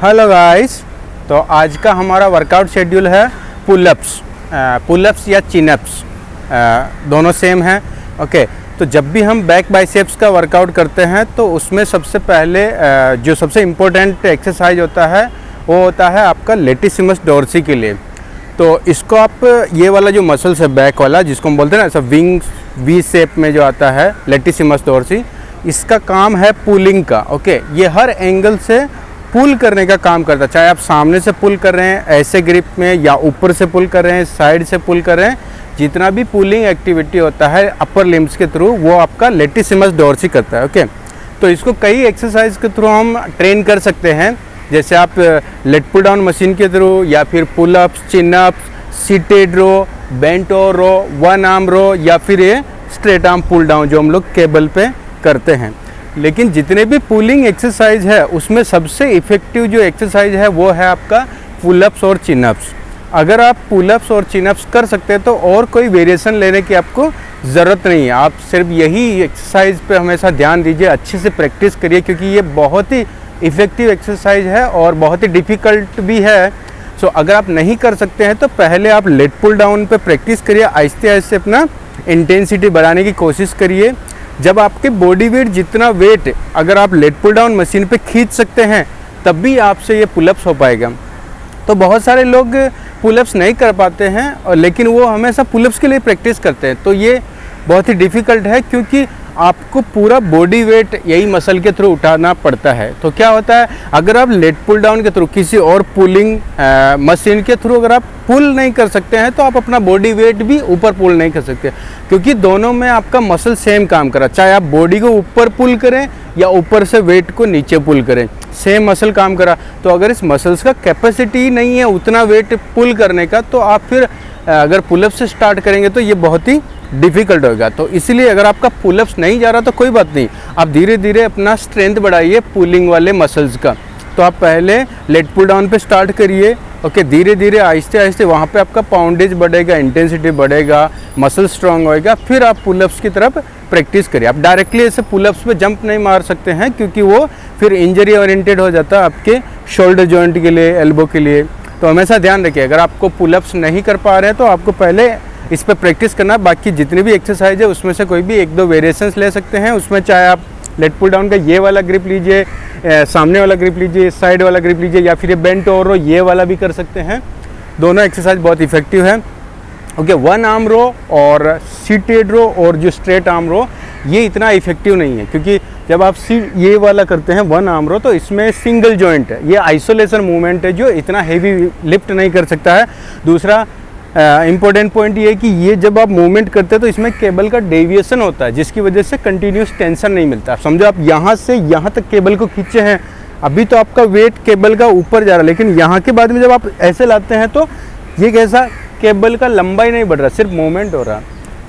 Hello guys. तो आज का हमारा वर्कआउट शेड्यूल है पुलअप्स या चिनअप्स, दोनों सेम हैं। ओके, तो जब भी हम बैक बाइसेप्स का वर्कआउट करते हैं तो उसमें सबसे पहले जो सबसे इम्पोर्टेंट एक्सरसाइज होता है वो होता है आपका लेटिसिमस डोर्सी के लिए। तो इसको आप ये वाला जो मसल्स है बैक वाला, जिसको हम बोलते हैं ना ऐसा विंग वी शेप में जो आता है लेटिसिमस डोर्सी, इसका काम है पुलिंग का। ओके, ये हर एंगल से पुल करने का काम करता है, चाहे आप सामने से पुल कर रहे हैं ऐसे ग्रिप में, या ऊपर से पुल कर रहे हैं, साइड से पुल कर रहे हैं, जितना भी पुलिंग एक्टिविटी होता है अपर लिम्स के थ्रू वो आपका लेटिसिमस डोर्सी करता है। ओके, तो इसको कई एक्सरसाइज के थ्रू हम ट्रेन कर सकते हैं, जैसे आप लेट पुल डाउन मशीन के थ्रू, या फिर पुलअप्स, चिनअप्स, सीटेड रो, बेंट ओवर रो, वन आर्म रो, या फिर ये स्ट्रेट आर्म पुल डाउन जो हम लोग केबल पे करते हैं। लेकिन जितने भी पुलिंग एक्सरसाइज है उसमें सबसे इफ़ेक्टिव जो एक्सरसाइज है वो है आपका पुलअप्स और चिनअप्स। अगर आप पुलअप्स और चिनअप्स कर सकते हैं तो और कोई वेरिएशन लेने की आपको ज़रूरत नहीं है, आप सिर्फ यही एक्सरसाइज पे हमेशा ध्यान दीजिए, अच्छे से प्रैक्टिस करिए, क्योंकि ये बहुत ही इफ़ेक्टिव एक्सरसाइज है और बहुत ही डिफ़िकल्ट भी है। सो अगर आप नहीं कर सकते हैं तो पहले आप लेट पुल डाउन पे प्रैक्टिस करिए, आहिस्ते आहिस्ते अपना इंटेंसिटी बढ़ाने की कोशिश करिए। जब आपके बॉडी वेट जितना वेट अगर आप लेट पुल डाउन मशीन पे खींच सकते हैं तब भी आपसे ये पुलअप्स हो पाएगा। तो बहुत सारे लोग पुलअप्स नहीं कर पाते हैं, और लेकिन वो हमेशा पुलअप्स के लिए प्रैक्टिस करते हैं, तो ये बहुत ही डिफ़िकल्ट है, क्योंकि आपको पूरा बॉडी वेट यही मसल के थ्रू उठाना पड़ता है। तो क्या होता है, अगर आप लेट पुल डाउन के थ्रू किसी और पुलिंग मशीन के थ्रू अगर आप पुल नहीं कर सकते हैं तो आप अपना बॉडी वेट भी ऊपर पुल नहीं कर सकते, क्योंकि दोनों में आपका मसल सेम काम करा, चाहे आप बॉडी को ऊपर पुल करें या ऊपर से वेट को नीचे पुल करें, सेम मसल काम करा। तो अगर इस मसल्स का कैपेसिटी नहीं है उतना वेट पुल करने का, तो आप फिर अगर पुलअप से स्टार्ट करेंगे तो ये बहुत ही डिफ़िकल्ट होगा। तो इसीलिए अगर आपका पुलअप्स नहीं जा रहा तो कोई बात नहीं, आप धीरे धीरे अपना स्ट्रेंथ बढ़ाइए पुलिंग वाले मसल्स का। तो आप पहले लेट पुल डाउन पे स्टार्ट करिए। ओके, धीरे धीरे आहिस्ते आहिस्ते वहाँ पे आपका पाउंडेज बढ़ेगा, इंटेंसिटी बढ़ेगा, मसल स्ट्रांग होएगा, फिर आप पुलअप्स की तरफ प्रैक्टिस करिए। आप डायरेक्टली ऐसे पुलअप्स पे जंप नहीं मार सकते हैं, क्योंकि वो फिर इंजरी ओरिएंटेड हो जाता है आपके शोल्डर जॉइंट के लिए, एल्बो के लिए। तो हमेशा ध्यान रखिए, अगर आपको पुलअप्स नहीं कर पा रहे हैं तो आपको पहले इस पर प्रैक्टिस करना। बाकी जितनी भी एक्सरसाइज है उसमें से कोई भी एक दो वेरिएशंस ले सकते हैं, उसमें चाहे आप लेट पुल डाउन का ये वाला ग्रिप लीजिए, सामने वाला ग्रिप लीजिए, साइड वाला ग्रिप लीजिए, या फिर ये बेंट ओवर रो ये वाला भी कर सकते हैं। दोनों एक्सरसाइज बहुत इफेक्टिव है। ओके, वन आर्म रो और सीटेड रो और जो स्ट्रेट आर्म रो ये इतना इफेक्टिव नहीं है, क्योंकि जब आप ये वाला करते हैं वन आर्म रो तो इसमें सिंगल जॉइंट है, ये आइसोलेशन मूवमेंट है जो इतना हेवी लिफ्ट नहीं कर सकता है। दूसरा इम्पोर्टेंट पॉइंट ये है कि ये जब आप मूवमेंट करते हैं तो इसमें केबल का डेविएशन होता है, जिसकी वजह से कंटिन्यूस टेंशन नहीं मिलता। समझो आप यहाँ से यहाँ तक केबल को खींचे हैं, अभी तो आपका वेट केबल का ऊपर जा रहा है, लेकिन यहाँ के बाद में जब आप ऐसे लाते हैं तो ये कैसा, केबल का लंबाई नहीं बढ़ रहा, सिर्फ मूवमेंट हो रहा।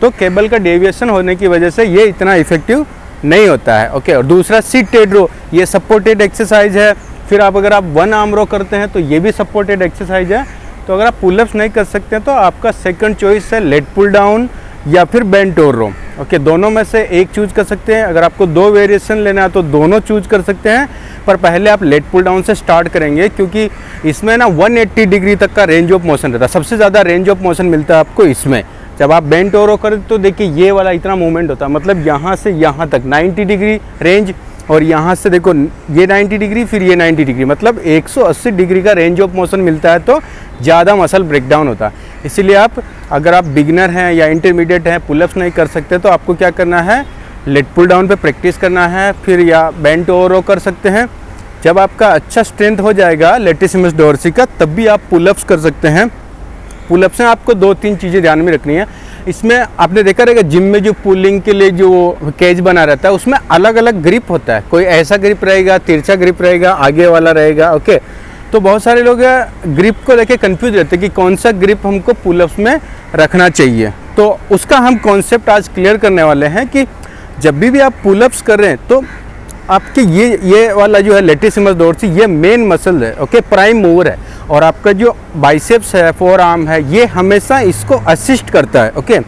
तो केबल का डेविएशन होने की वजह से ये इतना इफेक्टिव नहीं होता है। ओके, और दूसरा सीटेड रो, ये सपोर्टेड एक्सरसाइज है। फिर अगर आप वन आर्म रो करते हैं तो ये भी सपोर्टेड एक्सरसाइज है। तो अगर आप पुलअप्स नहीं कर सकते हैं तो आपका सेकंड चॉइस है लेट पुल डाउन या फिर बेंट ओवर रो। ओके, दोनों में से एक चूज कर सकते हैं। अगर आपको दो वेरिएशन लेना है तो दोनों चूज कर सकते हैं, पर पहले आप लेट पुल डाउन से स्टार्ट करेंगे, क्योंकि इसमें ना 180 डिग्री तक का रेंज ऑफ मोशन रहता है। सबसे ज़्यादा रेंज ऑफ मोशन मिलता है आपको इसमें। जब आप बेंट ओवर रो करें तो देखिए ये वाला इतना मूवमेंट होता है, मतलब यहाँ से यहाँ तक 90 डिग्री रेंज, और यहाँ से देखो ये 90 डिग्री, फिर ये 90 डिग्री, मतलब 180 डिग्री का रेंज ऑफ मोशन मिलता है, तो ज़्यादा मसल ब्रेकडाउन होता है। इसीलिए अगर आप बिगिनर हैं या इंटरमीडिएट हैं, पुलअप्स नहीं कर सकते, तो आपको क्या करना है, लेट पुल डाउन पे प्रैक्टिस करना है, फिर या बेंट ओवर रो कर सकते हैं। जब आपका अच्छा स्ट्रेंथ हो जाएगा लेटिसिमस डोर्सी का, तब भी आप पुलअप्स कर सकते हैं। पुलअप्स में आपको दो तीन चीज़ें ध्यान में रखनी है। इसमें आपने देखा रहेगा जिम में जो पुलिंग के लिए जो केज बना रहता है उसमें अलग अलग ग्रिप होता है, कोई ऐसा ग्रिप रहेगा, तिरछा ग्रिप रहेगा, आगे वाला रहेगा। ओके, तो बहुत सारे लोग ग्रिप को लेके कंफ्यूज रहते हैं कि कौन सा ग्रिप हमको पुलअप्स में रखना चाहिए। तो उसका हम कॉन्सेप्ट आज क्लियर करने वाले हैं कि जब भी आप पुलअप्स कर रहे हैं तो आपके ये वाला जो है लेटिसिमस डोर्सी, ये मेन मसल है। ओके, प्राइम मूवर है, और आपका जो बाइसेप्स है, फोर आर्म है, ये हमेशा इसको असिस्ट करता है। ओके,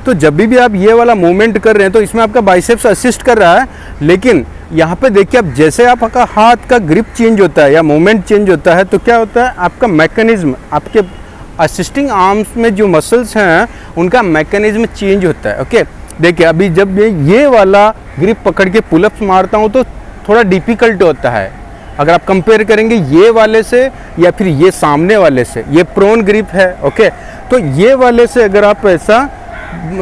तो जब भी आप ये वाला मूवमेंट कर रहे हैं तो इसमें आपका बाइसेप्स असिस्ट कर रहा है, लेकिन यहाँ पे देखिए, अब जैसे आपका हाथ का ग्रिप चेंज होता है या मूवमेंट चेंज होता है तो क्या होता है, आपका मैकेनिज्म, आपके असिस्टिंग आर्म्स में जो मसल्स हैं उनका मैकेनिज्म चेंज होता है। ओके, देखिए अभी जब मैं ये वाला ग्रिप पकड़ के पुलअप्स मारता हूँ तो थोड़ा डिफ़िकल्ट होता है। अगर आप कंपेयर करेंगे ये वाले से या फिर ये सामने वाले से, ये प्रोन ग्रिप है। ओके, तो ये वाले से अगर आप ऐसा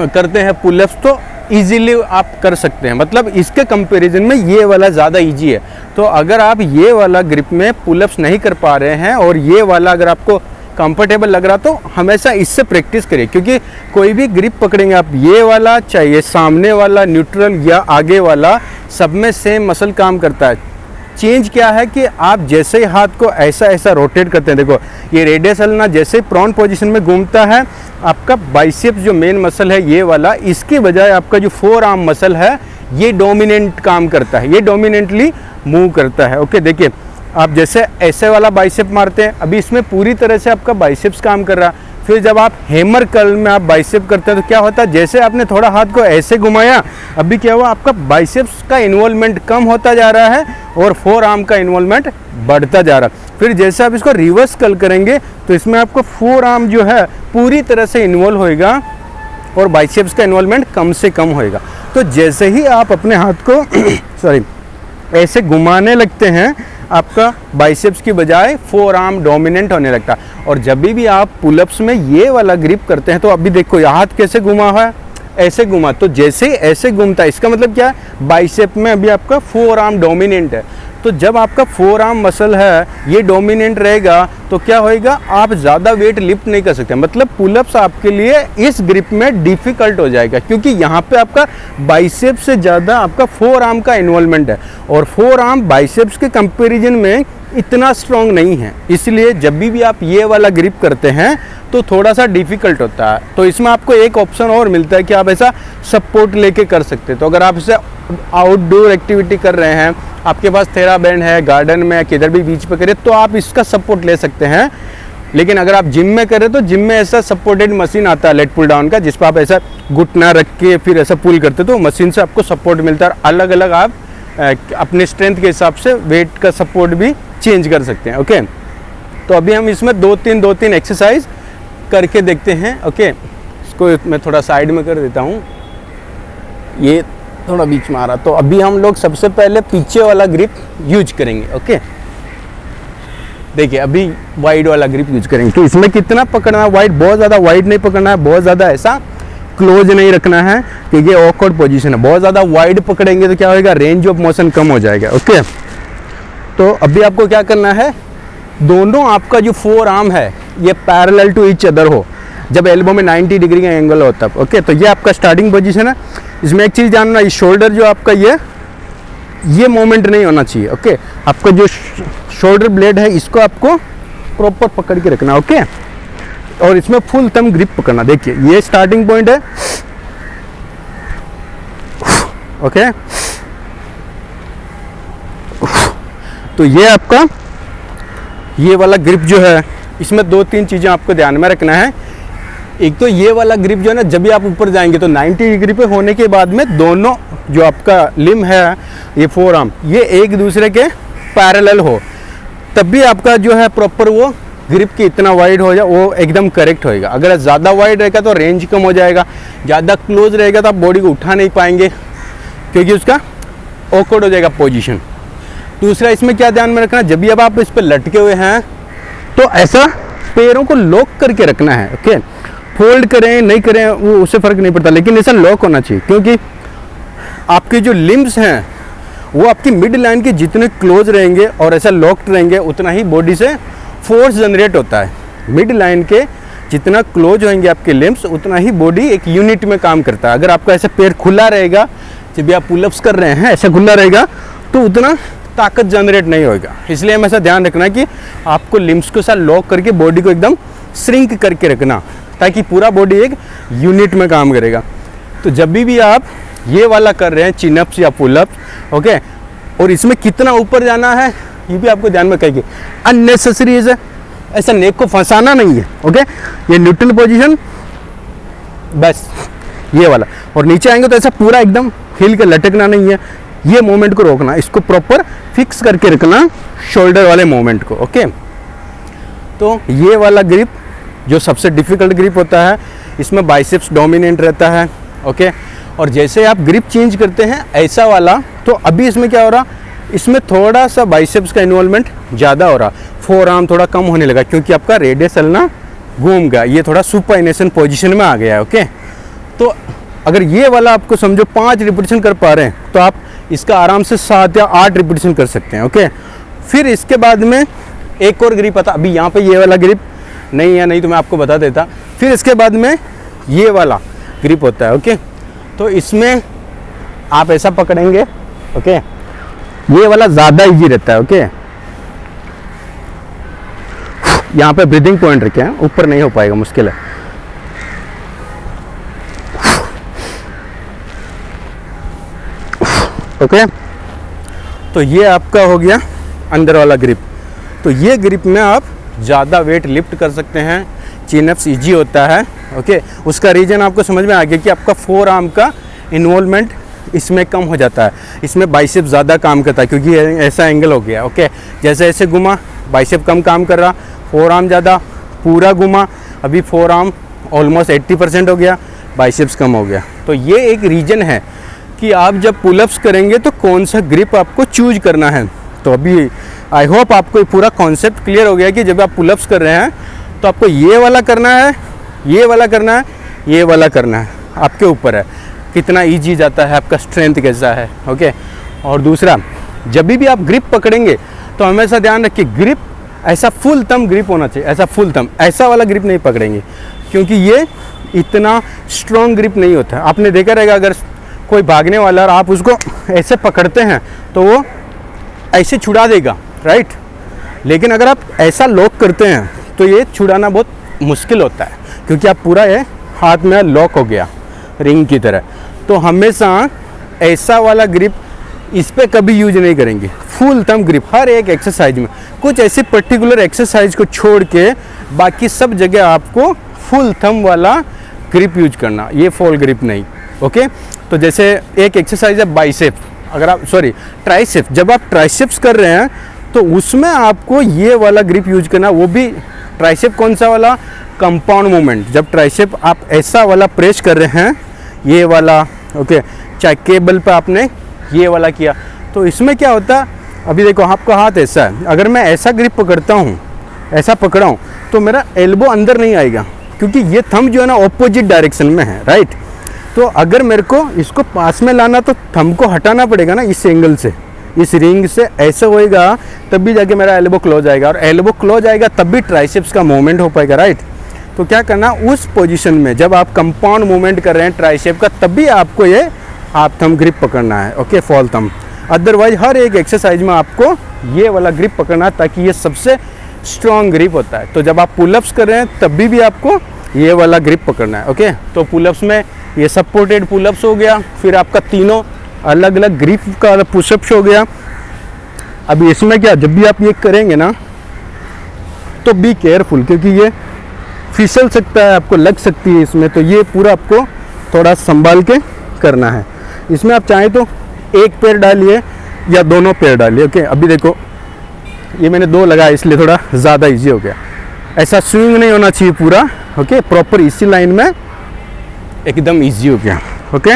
करते हैं पुलअप्स तो इजीली आप कर सकते हैं, मतलब इसके कंपैरिजन में ये वाला ज़्यादा इजी है। तो अगर आप ये वाला ग्रिप में पुलअप्स नहीं कर पा रहे हैं और ये वाला अगर आपको कंफर्टेबल लग रहा तो हमेशा इससे प्रैक्टिस करिए, क्योंकि कोई भी ग्रिप पकड़ेंगे आप, ये वाला चाहे सामने वाला, न्यूट्रल या आगे वाला, सब में सेम मसल काम करता है। चेंज क्या है कि आप जैसे ही हाथ को ऐसा ऐसा रोटेट करते हैं, देखो ये रेडियस हलना जैसे प्रोन पोजीशन में घूमता है, आपका बाइसेप्स जो मेन मसल है ये वाला, इसके बजाय आपका जो फोर आर्म मसल है ये डोमिनेंट काम करता है, ये डोमिनेंटली मूव करता है। ओके, देखिए आप जैसे ऐसे वाला बाइसेप मारते हैं, अभी इसमें पूरी तरह से आपका बाइसेप्स काम कर रहा है। फिर जब आप हैमर कर्ल में आप बाइसेप करते हैं तो क्या होता है, जैसे आपने थोड़ा हाथ को ऐसे घुमाया, अभी क्या हुआ, आपका बाइसेप्स का इन्वॉल्वमेंट कम होता जा रहा है और फोर आर्म का इन्वॉल्वमेंट बढ़ता जा रहा है। फिर जैसे आप इसको रिवर्स कर्ल करेंगे तो इसमें आपको फोर आर्म जो है पूरी तरह से इन्वॉल्व होएगा और बाइसेप्स का इन्वॉल्वमेंट कम से कम होएगा। तो जैसे ही आप अपने हाथ को सॉरी ऐसे घुमाने लगते हैं, आपका बाइसेप्स की बजाय फोर आर्म डोमिनेंट होने लगता है। और जब भी आप पुलअप्स में ये वाला ग्रिप करते हैं तो अभी देखो हाथ कैसे घुमा है, ऐसे घुमा, तो जैसे ही ऐसे घूमता है इसका मतलब क्या है, बाइसेप में अभी आपका फोर आर्म डोमिनेंट है। तो जब आपका फोर आर्म मसल है ये डोमिनेंट रहेगा तो क्या होएगा, आप ज़्यादा वेट लिफ्ट नहीं कर सकते, मतलब पुलअप्स आपके लिए इस ग्रिप में डिफ़िकल्ट हो जाएगा, क्योंकि यहाँ पे आपका बाइसेप से ज़्यादा आपका फोर आर्म का इन्वॉल्वमेंट है और फोर आर्म बाइसेप्स के कंपैरिजन में इतना स्ट्रॉन्ग नहीं है। इसलिए जब भी आप ये वाला ग्रिप करते हैं तो थोड़ा सा डिफ़िकल्ट होता है। तो इसमें आपको एक ऑप्शन और मिलता है कि आप ऐसा सपोर्ट लेके कर सकते हैं। तो अगर आप इसे आउटडोर एक्टिविटी कर रहे हैं, आपके पास थेराबैंड है, गार्डन में किधर भी बीच पे करें, तो आप इसका सपोर्ट ले सकते हैं। लेकिन अगर आप जिम में करें तो जिम में ऐसा सपोर्टेड मशीन आता है लेट पुल डाउन का, जिस पर आप ऐसा घुटना रख के फिर ऐसा पुल करते तो मशीन से आपको सपोर्ट मिलता है। अलग अलग आप अपने स्ट्रेंथ के हिसाब से वेट का सपोर्ट भी चेंज कर सकते हैं। ओके, तो अभी हम इसमें दो तीन एक्सरसाइज करके देखते हैं। ओके, इसको मैं थोड़ा साइड में कर देता हूँ, ये थोड़ा बीच में आ रहा। तो अभी हम लोग सबसे पहले पीछे वाला ग्रिप यूज करेंगे। ओके, देखिए अभी वाइड वाला ग्रिप यूज करेंगे। तो इसमें कितना पकड़ना है, वाइड, बहुत ज़्यादा वाइड नहीं पकड़ना है, बहुत ज़्यादा ऐसा क्लोज नहीं रखना है क्योंकि ऑकवर्ड पोजीशन है। बहुत ज़्यादा वाइड पकड़ेंगे तो क्या होगा, रेंज ऑफ मोशन कम हो जाएगा। ओके, तो अभी आपको क्या करना है, दोनों आपका जो फोर आर्म है ये पैरेलल टू ईच अदर हो, जब एल्बो में 90 डिग्री का एंगल हो तब। ओके, तो ये आपका स्टार्टिंग पोजीशन है। इसमें एक चीज़ जानना, ये शोल्डर जो आपका ये मोमेंट नहीं होना चाहिए। ओके, आपका जो शोल्डर ब्लेड है इसको आपको प्रॉपर पकड़ के रखना। ओके, और इसमें फुल थंब ग्रिप पकड़ना। देखिए ये स्टार्टिंग पॉइंट है। ओके, तो ये आपका ये वाला ग्रिप जो है, इसमें दो तीन चीज़ें आपको ध्यान में रखना है। एक तो ये वाला ग्रिप जो है ना, जब भी आप ऊपर जाएंगे तो 90 डिग्री पे होने के बाद में दोनों जो आपका लिम्ब है, ये फोर आर्म, ये एक दूसरे के पैरेलल हो, तब भी आपका जो है प्रॉपर वो ग्रिप की इतना वाइड हो जाए, वो एकदम करेक्ट होएगा। अगर ज़्यादा वाइड रहेगा तो रेंज कम हो जाएगा, ज़्यादा क्लोज रहेगा तो आप बॉडी को उठा नहीं पाएंगे क्योंकि उसका ऑकवर्ड हो जाएगा पोजीशन। दूसरा इसमें क्या ध्यान में रखना, जब भी अब आप इस पर लटके हुए हैं तो ऐसा पैरों को लॉक करके रखना है। ओके, फोल्ड करें नहीं करें वो उससे फ़र्क नहीं पड़ता, लेकिन ऐसा लॉक होना चाहिए क्योंकि आपके जो लिम्ब्स हैं वो आपकी मिड लाइन के जितने क्लोज रहेंगे और ऐसा लॉक्ड रहेंगे उतना ही बॉडी से फोर्स जनरेट होता है। मिड लाइन के जितना क्लोज होंगे आपके लिम्ब्स उतना ही बॉडी एक यूनिट में काम करता है। अगर आपका ऐसा पैर खुला रहेगा, जब भी आप पुलअप्स कर रहे हैं ऐसा खुला रहेगा तो उतना ताकत जनरेट नहीं होगा। इसलिए हमें ऐसा ध्यान रखना है कि आपको लिम्ब्स को साथ लॉक करके बॉडी को एकदम श्रिंक करके रखना, ताकि पूरा बॉडी एक यूनिट में काम करेगा। तो जब भी आप ये वाला कर रहे हैं चिनअप्स या पुलअप्स, ओके, और इसमें कितना ऊपर जाना है ये भी आपको ध्यान में कहेगी। अननेसेसरी है, ऐसा नेक को फंसाना नहीं है। ओके, ये न्यूट्रल पोजीशन बस ये वाला, और नीचे आएंगे तो ऐसा पूरा एकदम हिल के लटकना नहीं है। ये मोमेंट को रोकना, इसको प्रॉपर फिक्स करके रखना शोल्डर वाले मोमेंट को। ओके, तो ये वाला ग्रिप जो सबसे डिफ़िकल्ट ग्रिप होता है, इसमें बाइसेप्स डोमिनेंट रहता है। ओके, और जैसे आप ग्रिप चेंज करते हैं ऐसा वाला, तो अभी इसमें क्या हो रहा, इसमें थोड़ा सा बाइसेप्स का इन्वॉल्वमेंट ज़्यादा हो रहा, फोर आर्म थोड़ा कम होने लगा क्योंकि आपका रेडियस ना घूम गया, ये थोड़ा सुपाइनेशन पोजीशन में आ गया है। ओके, तो अगर ये वाला आपको समझो 5 रिपीटेशन कर पा रहे हैं तो आप इसका आराम से 7 या 8 रिपीटेशन कर सकते हैं। ओके, फिर इसके बाद में एक और ग्रिप आता, अभी यहाँ पे ये वाला ग्रिप नहीं है, नहीं तो मैं आपको बता देता। फिर इसके बाद में ये वाला ग्रिप होता है। ओके, तो इसमें आप ऐसा पकड़ेंगे। ओके, ये वाला ज़्यादा इजी रहता है। ओके, यहाँ पे ब्रीदिंग पॉइंट रखे हैं, ऊपर नहीं हो पाएगा, मुश्किल है। ओके, तो ये आपका हो गया अंदर वाला ग्रिप। तो ये ग्रिप में आप ज़्यादा वेट लिफ्ट कर सकते हैं, चिनअप्स ईजी होता है। ओके, उसका रीज़न आपको समझ में आ गया कि आपका फोर आर्म का इन्वॉल्वमेंट इसमें कम हो जाता है, इसमें बाइसेप ज़्यादा काम करता है क्योंकि ऐसा एंगल हो गया। ओके, जैसे ऐसे घुमा बाइसेप कम काम कर रहा, फोर आर्म ज़्यादा, पूरा घुमा अभी फोर आर्म ऑलमोस्ट 80% हो गया, बाइसेप्स कम हो गया। तो ये एक रीज़न है कि आप जब पुलअप्स करेंगे तो कौन सा ग्रिप आपको चूज करना है। तो अभी आई होप आपको पूरा कॉन्सेप्ट क्लियर हो गया कि जब आप पुलअप्स कर रहे हैं तो आपको ये वाला करना है, ये वाला करना है, ये वाला करना है, आपके ऊपर है कितना ईजी जाता है, आपका स्ट्रेंथ कैसा है। ओके, और दूसरा जब भी आप ग्रिप पकड़ेंगे तो हमेशा ध्यान रखिए ग्रिप ऐसा फुल थंब ग्रिप होना चाहिए, ऐसा फुल थंब, ऐसा वाला ग्रिप नहीं पकड़ेंगे क्योंकि ये इतना स्ट्रॉन्ग ग्रिप नहीं होता। आपने देखा रहेगा अगर कोई भागने वाला और आप उसको ऐसे पकड़ते हैं तो वो ऐसे छुड़ा देगा, राइट। लेकिन अगर आप ऐसा लॉक करते हैं तो ये छुड़ाना बहुत मुश्किल होता है क्योंकि आप पूरा ये हाथ में लॉक हो गया रिंग की तरह। तो हमेशा ऐसा वाला ग्रिप इस पे कभी यूज नहीं करेंगे, फुल थंब ग्रिप हर एक एक्सरसाइज में। कुछ ऐसे पर्टिकुलर एक्सरसाइज को छोड़ के बाकी सब जगह आपको फुल थंब वाला ग्रिप यूज करना, ये फॉल ग्रिप नहीं। ओके, तो जैसे एक एक्सरसाइज है बाइसेप, अगर आप ट्राइसेप, जब आप ट्राइसेप्स कर रहे हैं तो उसमें आपको ये वाला ग्रिप यूज करना, वो भी ट्राइसेप कौन सा वाला, कंपाउंड मूवमेंट। जब ट्राइसेप आप ऐसा वाला प्रेस कर रहे हैं, ये वाला, ओके, चाहे केबल पे आपने ये वाला किया, तो इसमें क्या होता है, अभी देखो आपका हाथ ऐसा है, अगर मैं ऐसा ग्रिप पकड़ता हूँ, ऐसा पकड़ा हूँ तो मेरा एल्बो अंदर नहीं आएगा क्योंकि ये थंब जो है ना ऑपोजिट डायरेक्शन में है, राइट। तो अगर मेरे को इसको पास में लाना तो थंब को हटाना पड़ेगा ना इस एंगल से, इस रिंग से, ऐसा होएगा तब भी जाके मेरा एल्बो क्लोज आएगा, और एल्बो क्लोज आएगा तब भी ट्राइसेप्स का मूवमेंट हो पाएगा, राइट। तो क्या करना, उस पोजीशन में जब आप कंपाउंड मूवमेंट कर रहे हैं ट्राइसेप का, तब भी आपको ये हाफ थंब ग्रिप पकड़ना है। Okay, fall thumb. अदरवाइज हर एक एक्सरसाइज में आपको ये वाला ग्रिप पकड़ना है ताकि ये सबसे स्ट्रॉन्ग ग्रिप होता है। तो जब आप पुलअप्स कर रहे हैं तब भी आपको ये वाला ग्रिप पकड़ना है। ओके, तो पुलअप्स में ये सपोर्टेड पुलअप्स हो गया, फिर आपका तीनों अलग अलग ग्रिप का पुशअप्स हो गया। अभी इसमें क्या, जब भी आप ये करेंगे ना तो बी केयरफुल क्योंकि ये फिसल सकता है, आपको लग सकती है इसमें, तो ये पूरा आपको थोड़ा संभाल के करना है। इसमें आप चाहें तो एक पैर डालिए या दोनों पैर डालिए। ओके, अभी देखो ये मैंने 2 लगाया इसलिए थोड़ा ज़्यादा इजी हो गया। ऐसा स्विंग नहीं होना चाहिए पूरा। ओके, प्रॉपर इसी लाइन में एकदम इजी हो गया। ओके,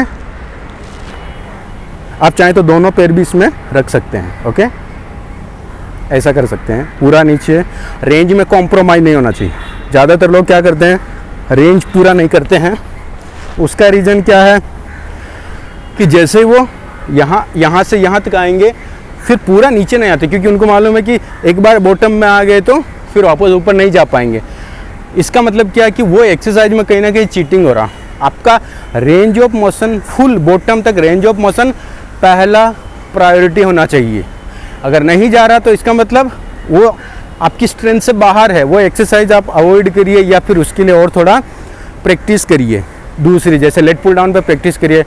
आप चाहें तो दोनों पैर भी इसमें रख सकते हैं। ओके, ऐसा कर सकते हैं। पूरा नीचे रेंज में कॉम्प्रोमाइज़ नहीं होना चाहिए। ज़्यादातर लोग क्या करते हैं, रेंज पूरा नहीं करते हैं। उसका रीज़न क्या है कि जैसे वो यहाँ से यहाँ तक आएंगे फिर पूरा नीचे नहीं आते क्योंकि उनको मालूम है कि एक बार बॉटम में आ गए तो फिर वापस ऊपर नहीं जा पाएंगे। इसका मतलब क्या है कि वो एक्सरसाइज में कहीं ना कहीं चीटिंग हो रहा। आपका range of motion, full bottom तक रेंज ऑफ मोशन पहला प्रायोरिटी होना चाहिए। अगर नहीं जा रहा तो इसका मतलब वो आपकी स्ट्रेंथ से बाहर है, वो एक्सरसाइज आप अवॉइड करिए या फिर उसके लिए और थोड़ा प्रैक्टिस करिए। दूसरी जैसे लेट पुल डाउन पे प्रैक्टिस करिए,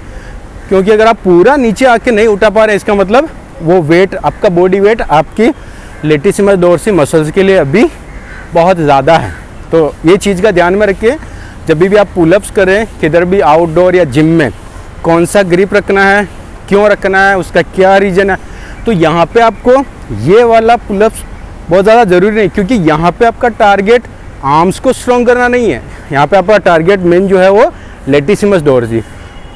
क्योंकि अगर आप पूरा नीचे आके नहीं उठा पा रहे इसका मतलब वो वेट, आपका बॉडी वेट आपकी लेटिसिमस डोर्सी मसल्स के लिए अभी बहुत ज़्यादा है। तो ये चीज़ का ध्यान में रखिए जब भी आप पुलअप्स करें, किधर भी आउटडोर या जिम में, कौन सा ग्रिप रखना है, क्यों रखना है, उसका क्या रीज़न है। तो यहाँ पे आपको ये वाला पुलअप्स बहुत ज़्यादा ज़रूरी नहीं, क्योंकि यहाँ पे आपका टारगेट आर्म्स को स्ट्रॉन्ग करना नहीं है, यहाँ पे आपका टारगेट मेन जो है वो लेटिसिमस डोर्सी।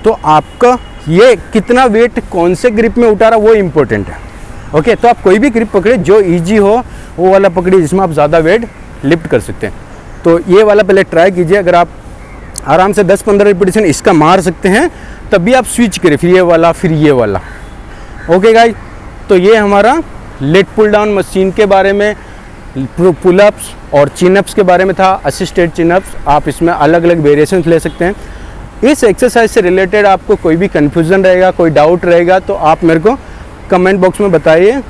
तो आपका ये कितना वेट कौन से ग्रिप में उतारा वो इम्पोर्टेंट है। ओके, तो आप कोई भी ग्रिप पकड़े जो ईजी हो वो वाला पकड़िए, जिसमें आप ज़्यादा वेट लिफ्ट कर सकते हैं। तो ये वाला पहले ट्राई कीजिए, अगर आप आराम से 10-15 रिपीटेशन इसका मार सकते हैं तब भी आप स्विच करें, फिर ये वाला फिर ये वाला। ओके गाइस, तो ये हमारा लेग पुल डाउन मशीन के बारे में, पुलअप्स और चिनअप्स के बारे में था, असिस्टेड चिनअप्स। आप इसमें अलग अलग वेरिएशंस ले सकते हैं। इस एक्सरसाइज से रिलेटेड आपको कोई भी कन्फ्यूज़न रहेगा, कोई डाउट रहेगा तो आप मेरे को कमेंट बॉक्स में बताइए।